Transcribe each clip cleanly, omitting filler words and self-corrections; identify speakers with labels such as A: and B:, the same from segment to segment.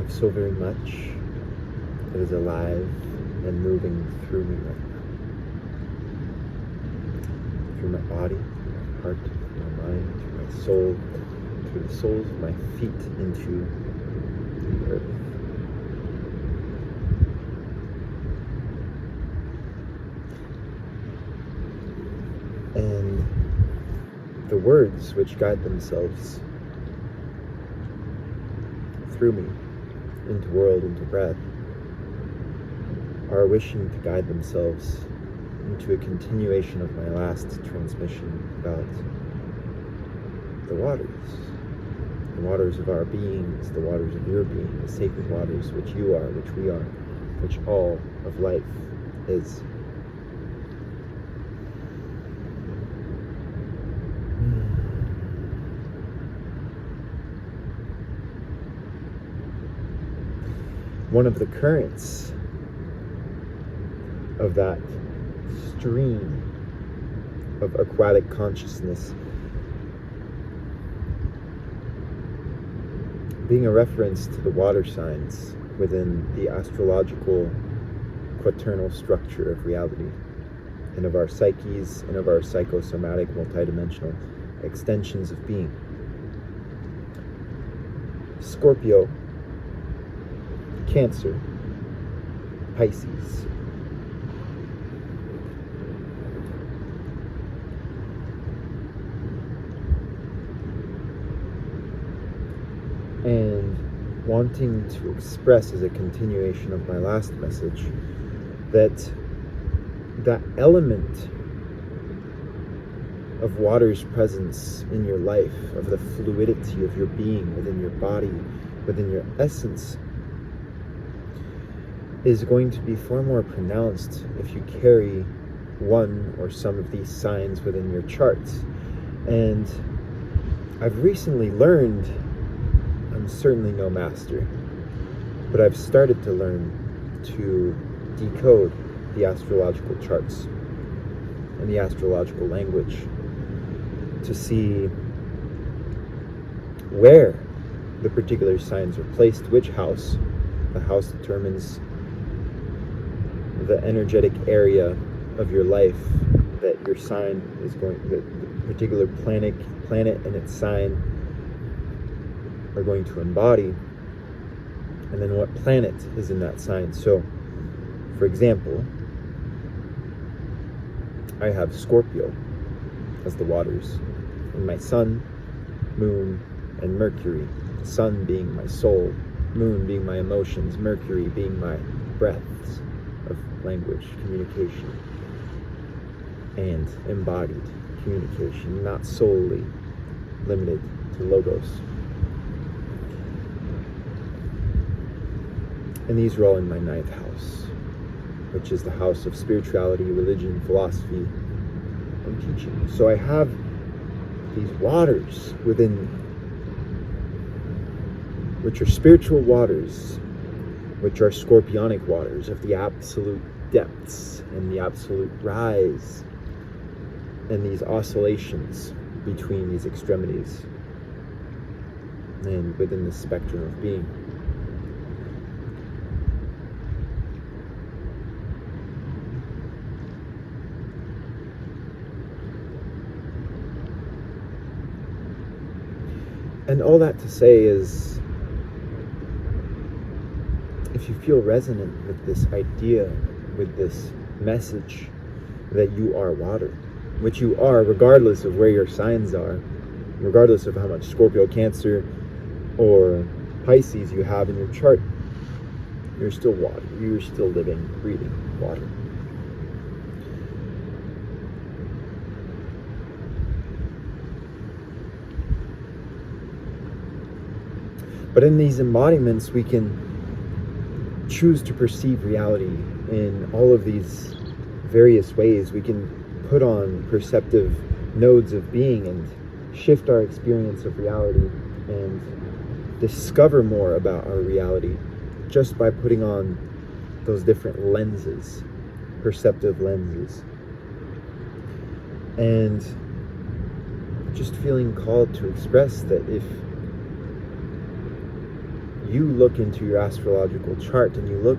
A: of so very much that is alive and moving through me right now. Through my body, through my heart, through my mind, through my soul, through the soles of my feet into the earth. And the words which guide themselves through me into world, into breath, are wishing to guide themselves into a continuation of my last transmission about the waters of our beings, the waters of your being, the sacred waters which you are, which we are, which all of life is. One of the currents of that stream of aquatic consciousness being a reference to the water signs within the astrological quaternal structure of reality and of our psyches and of our psychosomatic multidimensional extensions of being. Scorpio, Cancer, Pisces. And wanting to express as a continuation of my last message that element of water's presence in your life, of the fluidity of your being within your body, within your essence, is going to be far more pronounced if you carry one or some of these signs within your charts. And I've recently learned, I'm certainly no master, but I've started to learn to decode the astrological charts and the astrological language to see where the particular signs are placed, which house. The house determines the energetic area of your life that your sign is going, the particular planet and its sign are going to embody, and then what planet is in that sign. So, for example, I have Scorpio as the waters, and my sun, moon, and Mercury. Sun being my soul, moon being my emotions, Mercury being my breaths of language, communication, and embodied communication, not solely limited to logos. And these are all in my 9th house, which is the house of spirituality, religion, philosophy, and teaching. So I have these waters within, which are spiritual waters, which are scorpionic waters of the absolute depths and the absolute rise, and these oscillations between these extremities and within the spectrum of being. And all that to say is, if you feel resonant with this idea, with this message that you are water, which you are regardless of where your signs are, regardless of how much Scorpio, Cancer, or Pisces you have in your chart, you're still water. You're still living, breathing water. But in these embodiments, we can choose to perceive reality in all of these various ways. We can put on perceptive nodes of being and shift our experience of reality and discover more about our reality just by putting on those different lenses, perceptive lenses. And just feeling called to express that if you look into your astrological chart and you look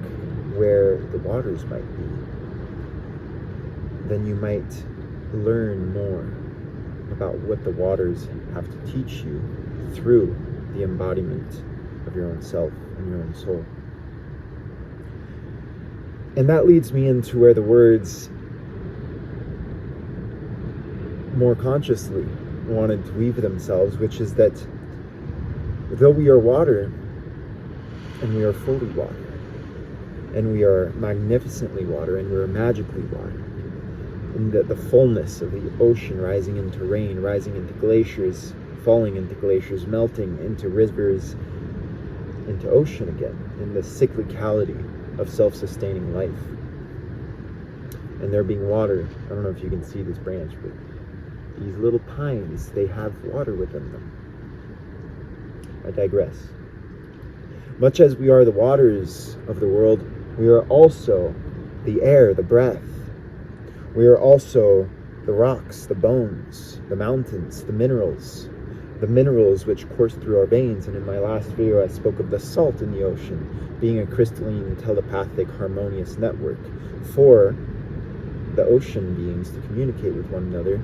A: where the waters might be, then you might learn more about what the waters have to teach you through the embodiment of your own self and your own soul. And that leads me into where the words more consciously wanted to weave themselves, which is that though we are water, and we are fully water, and we are magnificently water, and we are magically water, and that the fullness of the ocean rising into rain, rising into glaciers, falling into glaciers, melting into rivers, into ocean again, in the cyclicality of self-sustaining life. And there being water, I don't know if you can see this branch, but these little pines, they have water within them. I digress. Much as we are the waters of the world, we are also the air, the breath. We are also the rocks, the bones, the mountains, the minerals which course through our veins. And in my last video, I spoke of the salt in the ocean being a crystalline, telepathic, harmonious network for the ocean beings to communicate with one another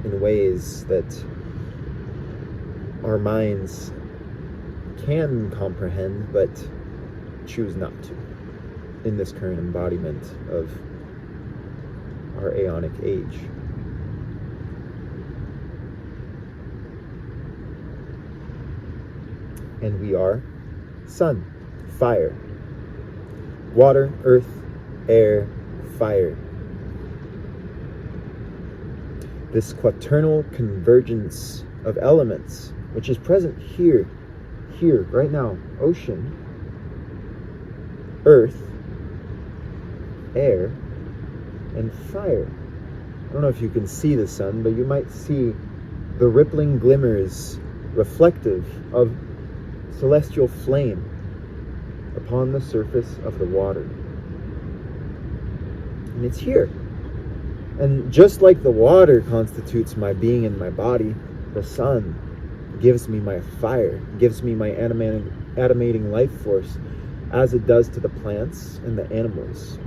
A: in ways that our minds can comprehend, but choose not to in this current embodiment of our aeonic age. And we are sun, fire, water, earth, air, fire. This quaternal convergence of elements, which is present here, right now, ocean, earth, air, and fire. I don't know if you can see the sun, but you might see the rippling glimmers reflective of celestial flame upon the surface of the water. And it's here. And just like the water constitutes my being and my body, the sun gives me my fire, gives me my animating life force, as it does to the plants and the animals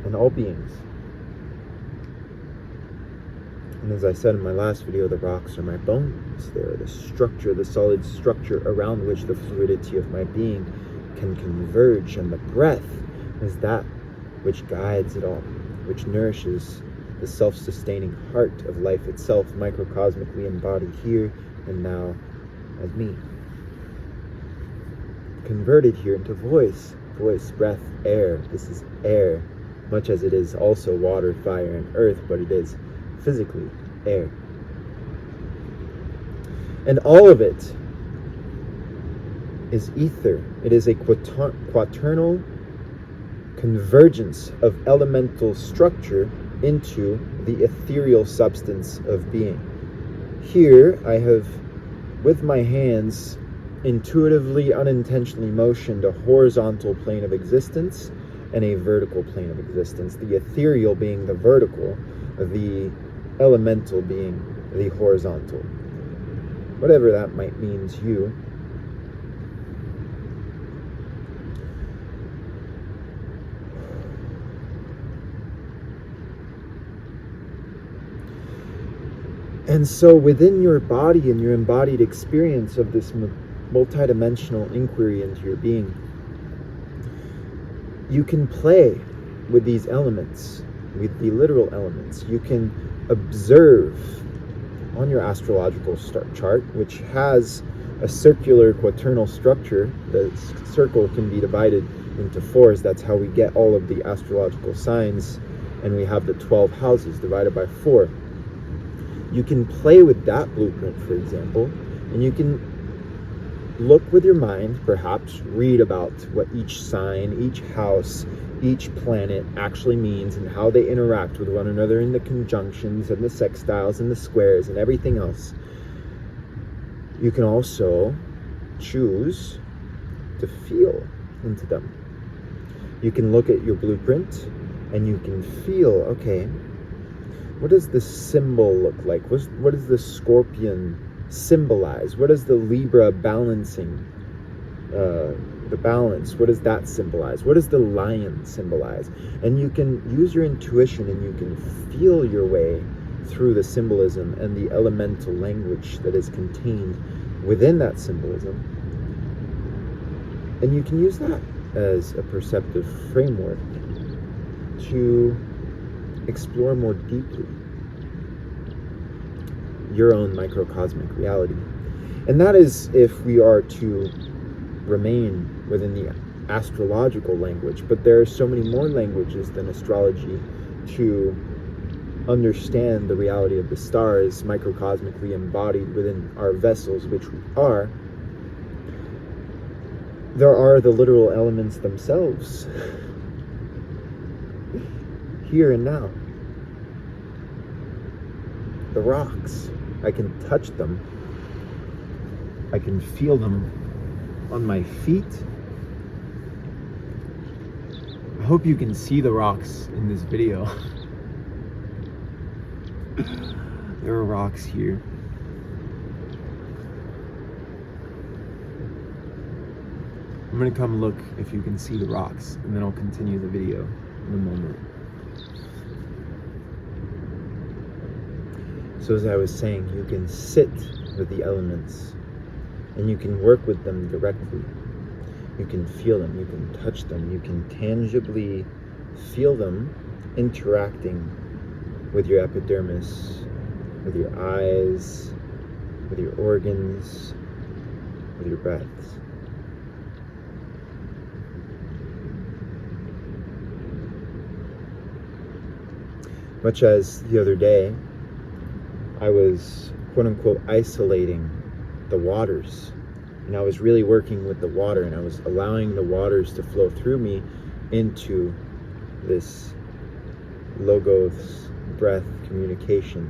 A: and all beings. And as I said in my last video, the rocks are my bones. They are the structure, the solid structure around which the fluidity of my being can converge, and the breath is that which guides it all, which nourishes the self-sustaining heart of life itself, microcosmically embodied here and now as me. Converted here into voice, breath, air. This is air, much as it is also water, fire, and earth, but it is physically air. And all of it is ether. It is a quaternal convergence of elemental structure into the ethereal substance of being. Here I have, with my hands, intuitively, unintentionally motioned a horizontal plane of existence and a vertical plane of existence, the ethereal being the vertical, the elemental being the horizontal. Whatever that might mean to you. And so within your body and your embodied experience of this multidimensional inquiry into your being, you can play with these elements, with the literal elements. You can observe on your astrological chart, which has a circular quaternal structure. The circle can be divided into fours. That's how we get all of the astrological signs, and we have the 12 houses divided by 4. You can play with that blueprint, for example, and you can look with your mind, perhaps read about what each sign, each house, each planet actually means and how they interact with one another in the conjunctions and the sextiles and the squares and everything else. You can also choose to feel into them. You can look at your blueprint and you can feel, okay, what does the symbol look like? What does the scorpion symbolize? What does the Libra balancing the balance, what does that symbolize? What does the lion symbolize? And you can use your intuition and you can feel your way through the symbolism and the elemental language that is contained within that symbolism. And you can use that as a perceptive framework to explore more deeply your own microcosmic reality. And that is if we are to remain within the astrological language. But there are so many more languages than astrology to understand the reality of the stars microcosmically embodied within our vessels, which we are. There are the literal elements themselves, here and now. The rocks, I can touch them, I can feel them on my feet. I hope you can see the rocks in this video. There are rocks here. I'm gonna come look if you can see the rocks, and then I'll continue the video in a moment. So as I was saying, you can sit with the elements and you can work with them directly. You can feel them, you can touch them, you can tangibly feel them interacting with your epidermis, with your eyes, with your organs, with your breaths. Much as the other day, I was quote-unquote isolating the waters, and I was really working with the water, and I was allowing the waters to flow through me into this logos breath communication.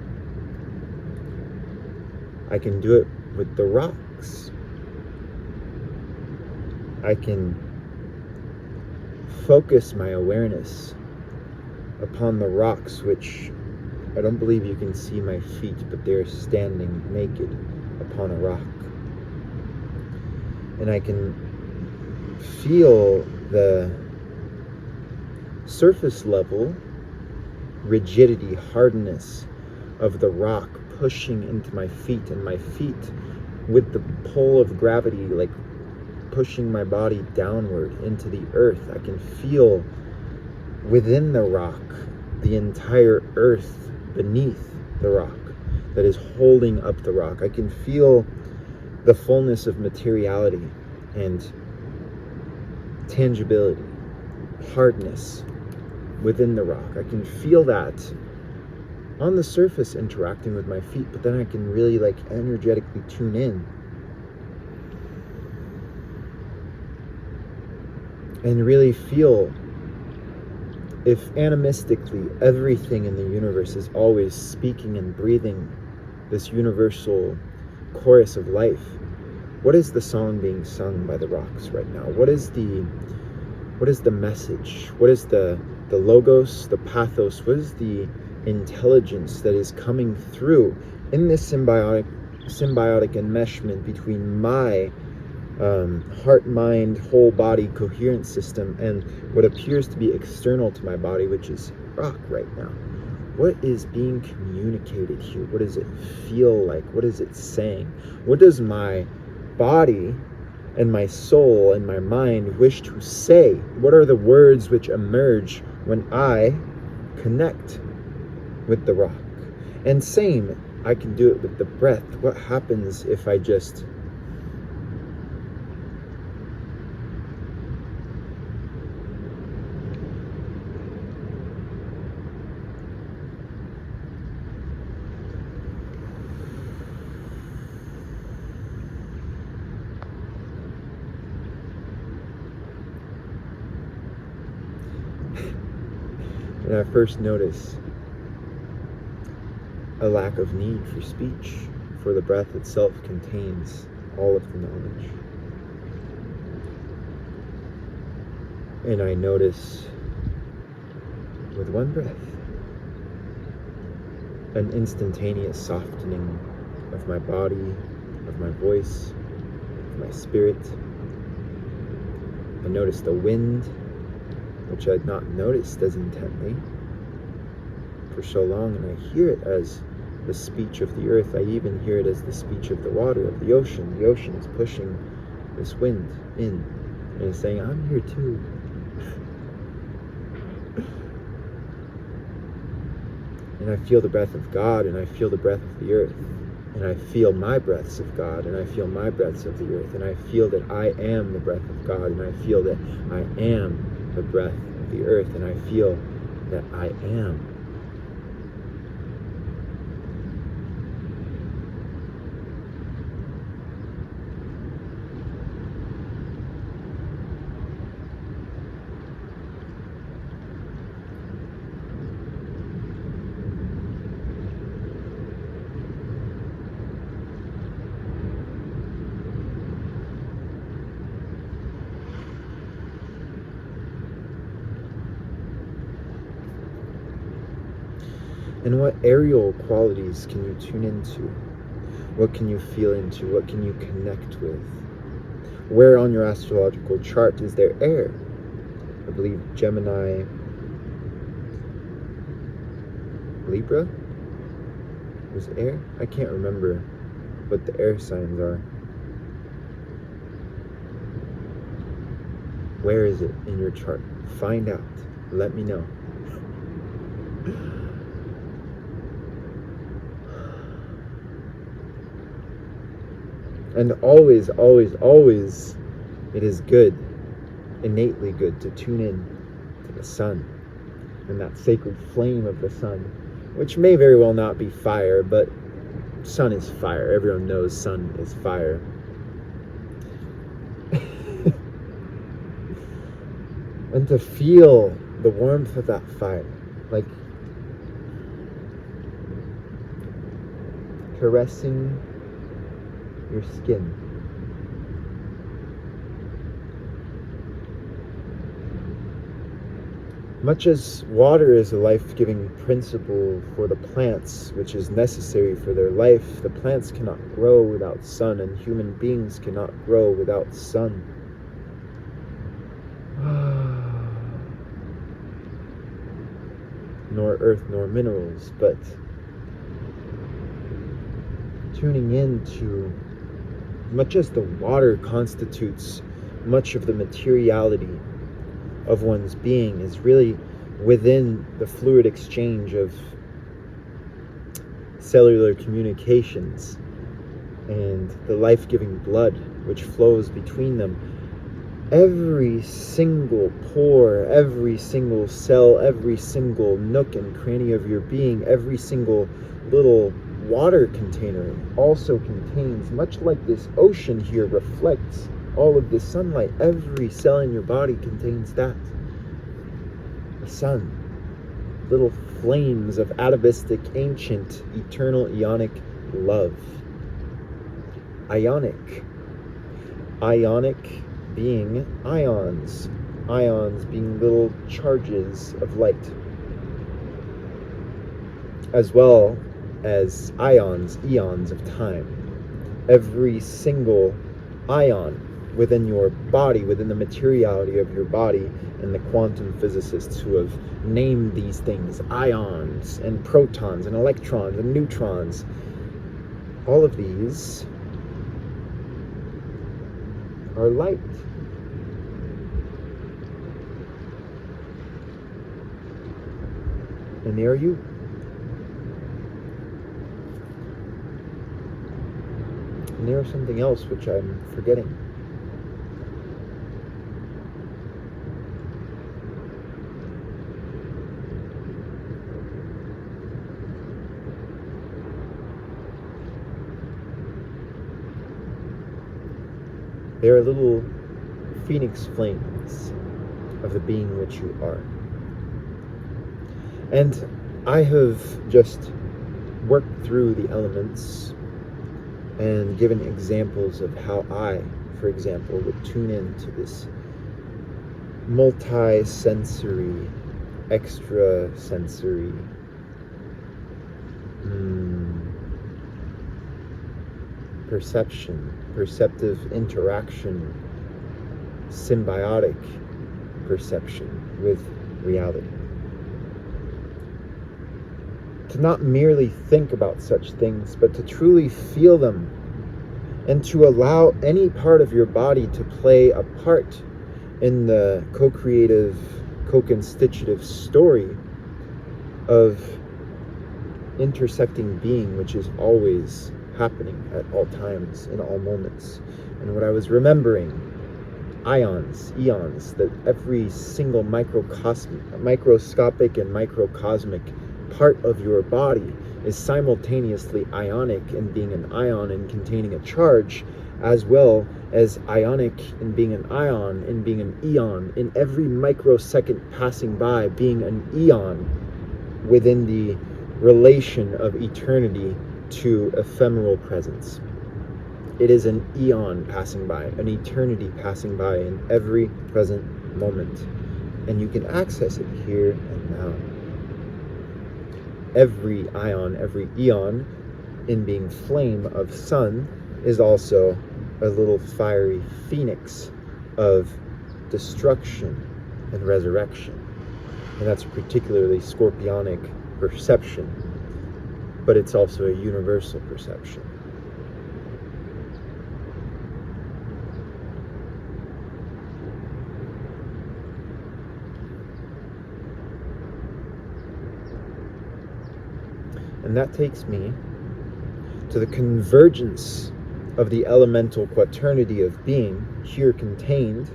A: I can do it with the rocks. I can focus my awareness upon the rocks, which I don't believe you can see my feet, but they're standing naked upon a rock. And I can feel the surface level rigidity, hardness of the rock pushing into my feet, and my feet with the pull of gravity like pushing my body downward into the earth. I can feel within the rock the entire earth beneath the rock that is holding up the rock. I can feel the fullness of materiality and tangibility, hardness within the rock. I can feel that on the surface interacting with my feet, but then I can really like energetically tune in and really feel if animistically everything in the universe is always speaking and breathing this universal chorus of life, what is the song being sung by the rocks right now? What is the message? What is the logos, the pathos? What is the intelligence that is coming through in this symbiotic enmeshment between my heart, mind, whole body coherent system and what appears to be external to my body, which is rock right now? What is being communicated here? What does it feel like? What is it saying? What does my body and my soul and my mind wish to say? What are the words which emerge when I connect with the rock? And same, I can do it with the breath. What happens if I just and I first notice a lack of need for speech, for the breath itself contains all of the knowledge. And I notice with one breath an instantaneous softening of my body, of my voice, of my spirit, I notice the wind, which I'd not noticed as intently for so long, and I hear it as the speech of the earth. I even hear it as the speech of the water, of the ocean. The ocean is pushing this wind in and is saying, I'm here too. And I feel the breath of God, and I feel the breath of the earth, and I feel my breaths of God, and I feel my breaths of the earth, and I feel that I am the breath of God, and I feel that I am the breath of the earth, and I feel that I am. And what aerial qualities can you tune into? What can you feel into? What can you connect with? Where on your astrological chart is there air? I believe Gemini, Libra was air? I can't remember what the air signs are. Where is it in your chart? Find out. Let me know. And always, always, always, it is good, innately good, to tune in to the sun and that sacred flame of the sun, which may very well not be fire, but sun is fire. Everyone knows sun is fire. And to feel the warmth of that fire, like caressing your skin. Much as water is a life-giving principle for the plants, which is necessary for their life, the plants cannot grow without sun, and human beings cannot grow without sun. Nor earth, nor minerals, but tuning into, much as the water constitutes much of the materiality of one's being, is really within the fluid exchange of cellular communications and the life-giving blood which flows between them. Every single pore, every single cell, every single nook and cranny of your being, every single little water container also contains, much like this ocean here reflects all of this sunlight. Every cell in your body contains that. The sun. Little flames of atavistic, ancient, eternal, ionic love. Ionic. Ionic being ions. Ions being little charges of light. As well as ions, eons of time. Every single ion within your body, within the materiality of your body, and the quantum physicists who have named these things ions and protons and electrons and neutrons, all of these are light. And they are you. And there is something else which I'm forgetting. They are little phoenix flames of the being which you are. And I have just worked through the elements and given examples of how I, for example, would tune into this multi-sensory, extra-sensory, perceptive interaction symbiotic perception with reality. To not merely think about such things, but to truly feel them, and to allow any part of your body to play a part in the co-creative, co-constitutive story of intersecting being, which is always happening at all times, in all moments. And what I was remembering, eons, that every single microscopic and microcosmic part of your body is simultaneously ionic in being an ion and containing a charge, as well as ionic in being an ion, in being an eon, in every microsecond passing by being an eon within the relation of eternity to ephemeral presence. It is an eon passing by, an eternity passing by in every present moment. And you can access it here and now. Every ion, every eon, in being flame of sun, is also a little fiery phoenix of destruction and resurrection. And that's a particularly scorpionic perception, but it's also a universal perception. And that takes me to the convergence of the elemental quaternity of being here contained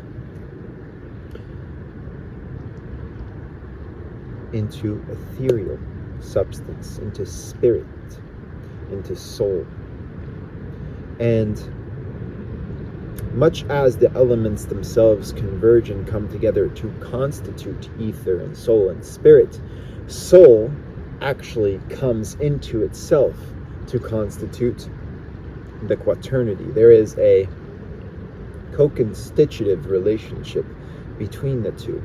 A: into ethereal substance, into spirit, into soul. And much as the elements themselves converge and come together to constitute ether and soul and spirit, soul actually comes into itself to constitute the quaternity. There is a co-constitutive relationship between the two.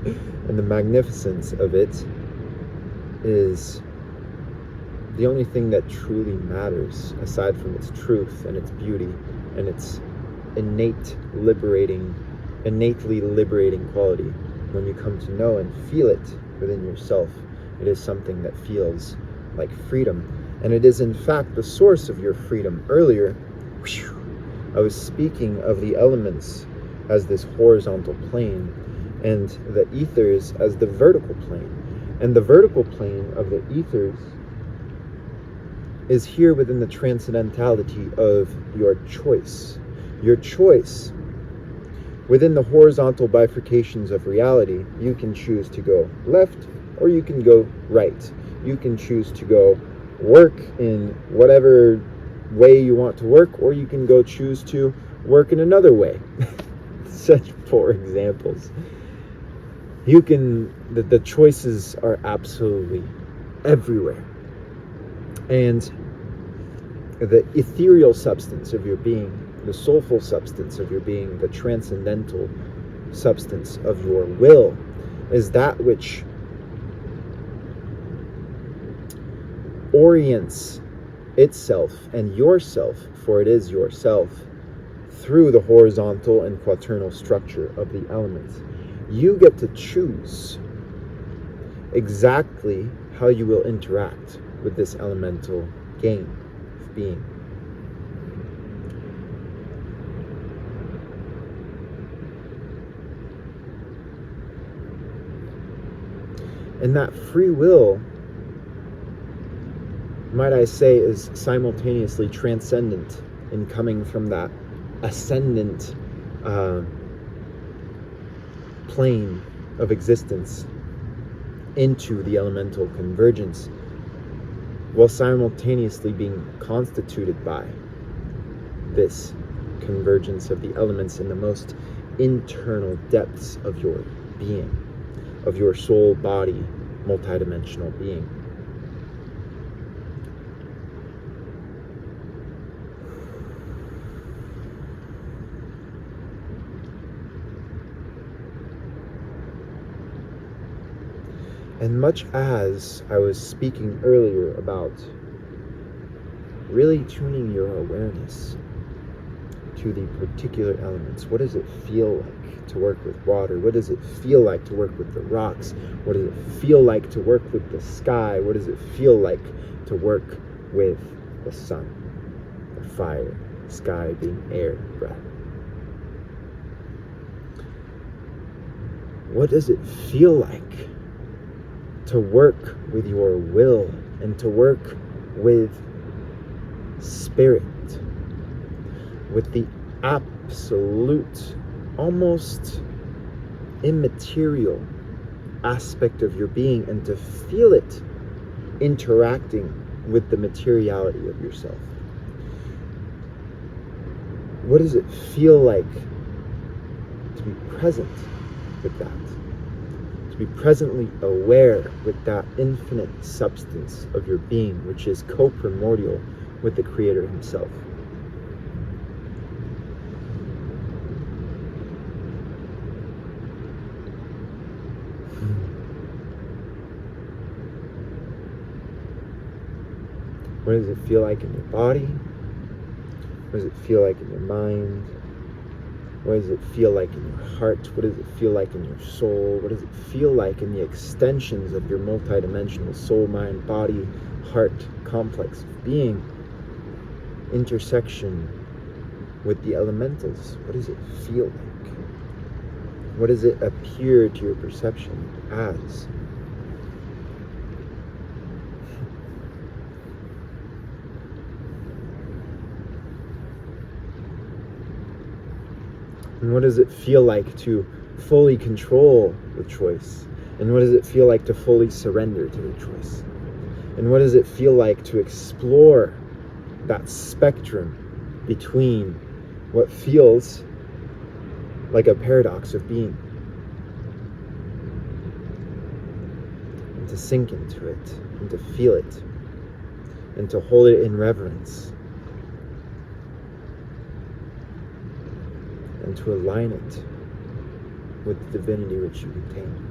A: And the magnificence of it is the only thing that truly matters, aside from its truth and its beauty and its innately liberating quality. When you come to know and feel it within yourself, it is something that feels like freedom. And it is in fact the source of your freedom. Earlier, I was speaking of the elements as this horizontal plane, and the ethers as the vertical plane. And the vertical plane of the ethers is here within the transcendentality of your choice. Your choice. Within the horizontal bifurcations of reality, you can choose to go left or you can go right. You can choose to go work in whatever way you want to work, or you can go choose to work in another way. Such poor examples. The choices are absolutely everywhere. And the ethereal substance of your being, the soulful substance of your being, the transcendental substance of your will, is that which orients itself and yourself, for it is yourself, through the horizontal and quaternal structure of the elements. You get to choose exactly how you will interact with this elemental game of being. And that free will, might I say, is simultaneously transcendent in coming from that ascendant plane of existence into the elemental convergence, while simultaneously being constituted by this convergence of the elements in the most internal depths of your being, of your soul, body, multidimensional being. And much as I was speaking earlier about really tuning your awareness to the particular elements. What does it feel like to work with water? What does it feel like to work with the rocks? What does it feel like to work with the sky? What does it feel like to work with the sun, the fire, sky being air, breath? What does it feel like to work with your will and to work with spirit, with the absolute, almost immaterial aspect of your being, and to feel it interacting with the materiality of yourself? What does it feel like to be present with that? To be presently aware with that infinite substance of your being, which is co-primordial with the Creator Himself. What does it feel like in your body? What does it feel like in your mind? What does it feel like in your heart? What does it feel like in your soul? What does it feel like in the extensions of your multidimensional soul, mind, body, heart complex of being? Intersection with the elementals. What does it feel like? What does it appear to your perception as? And what does it feel like to fully control the choice? And what does it feel like to fully surrender to the choice? And what does it feel like to explore that spectrum between what feels like a paradox of being, and to sink into it, and to feel it, and to hold it in reverence, and to align it with the divinity which you contain.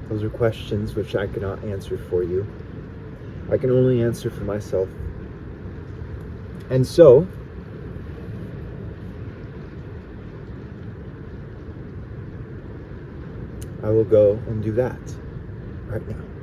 A: Those are questions which I cannot answer for you. I can only answer for myself. And so, I will go and do that right now.